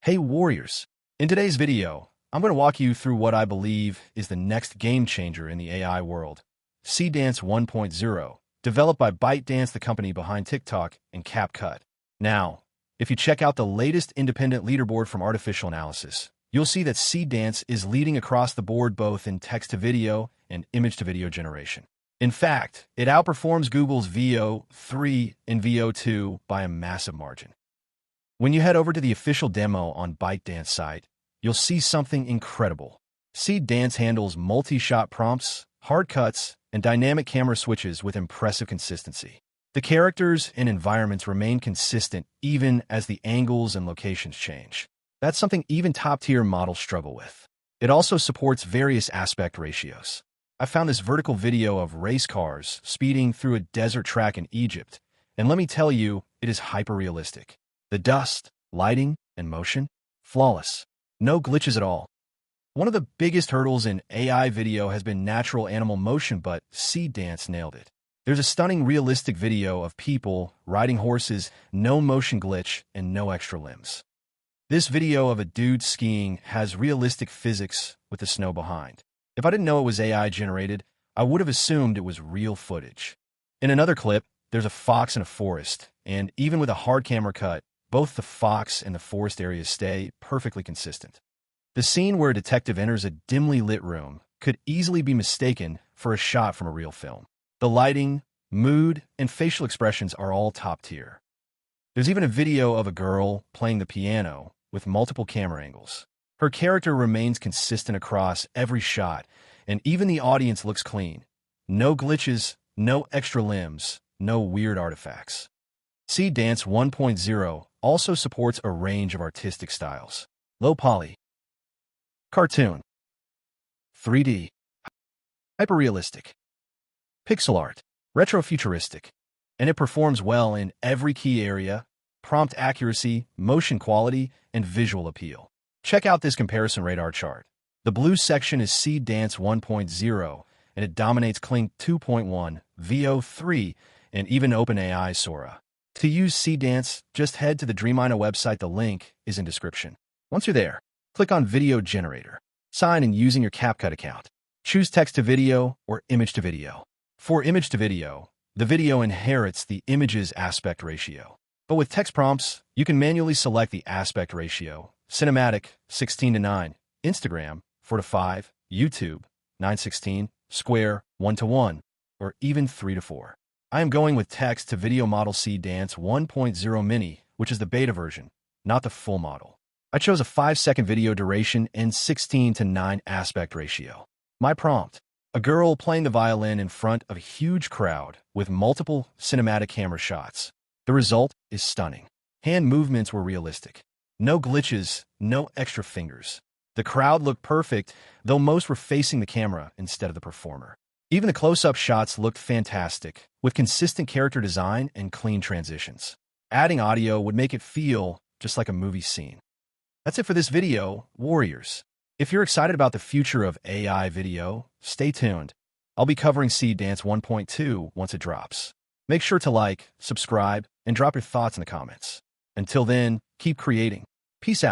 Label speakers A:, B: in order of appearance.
A: Hey Warriors! In today's video, I'm going to walk you through what I believe is the next game changer in the AI world, Seedance 1.0, developed by ByteDance, the company behind TikTok and CapCut. Now, if you check out the latest independent leaderboard from Artificial Analysis, you'll see that Seedance is leading across the board both in text-to-video and image-to-video generation. In fact, it outperforms Google's Veo3 and Veo2 by a massive margin. When you head over to the official demo on ByteDance site, you'll see something incredible. Seedance handles multi-shot prompts, hard cuts, and dynamic camera switches with impressive consistency. The characters and environments remain consistent even as the angles and locations change. That's something even top-tier models struggle with. It also supports various aspect ratios. I found this vertical video of race cars speeding through a desert track in Egypt, and let me tell you, it is hyper-realistic. The dust, lighting, and motion, flawless. No glitches at all. One of the biggest hurdles in AI video has been natural animal motion, but Seedance nailed it. There's a stunning realistic video of people riding horses, no motion glitch, and no extra limbs. This video of a dude skiing has realistic physics with the snow behind. If I didn't know it was AI generated, I would have assumed it was real footage. In another clip, there's a fox in a forest, and even with a hard camera cut, both the fox and the forest areas stay perfectly consistent. The scene where a detective enters a dimly lit room could easily be mistaken for a shot from a real film. The lighting, mood, and facial expressions are all top tier. There's even a video of a girl playing the piano with multiple camera angles. Her character remains consistent across every shot, and even the audience looks clean. No glitches, no extra limbs, no weird artifacts. Seedance 1.0 also supports a range of artistic styles. Low poly, cartoon, 3D, hyperrealistic, pixel art, retrofuturistic, and it performs well in every key area: prompt accuracy, motion quality, and visual appeal. Check out this comparison radar chart. The blue section is Seedance 1.0, and it dominates Kling 2.1, Veo3, and even OpenAI Sora. To use Seedance, just head to the Dreamina website. The link is in description. Once you're there, click on Video Generator. Sign in using your CapCut account. Choose text-to-video or image-to-video. For image-to-video, the video inherits the image's aspect ratio. But with text prompts, you can manually select the aspect ratio: cinematic, 16:9, Instagram, 4:5, YouTube, 9:16, square, 1:1, or even 3:4. I am going with text-to-video model Seedance 1.0 Mini, which is the beta version, not the full model. I chose a 5-second video duration and 16:9 aspect ratio. My prompt: a girl playing the violin in front of a huge crowd with multiple cinematic camera shots. The result is stunning. Hand movements were realistic. No glitches, no extra fingers. The crowd looked perfect, though most were facing the camera instead of the performer. Even the close-up shots looked fantastic, with consistent character design and clean transitions. Adding audio would make it feel just like a movie scene. That's it for this video, Warriors. If you're excited about the future of AI video, stay tuned. I'll be covering Seedance 1.2 once it drops. Make sure to like, subscribe, and drop your thoughts in the comments. Until then, keep creating. Peace out.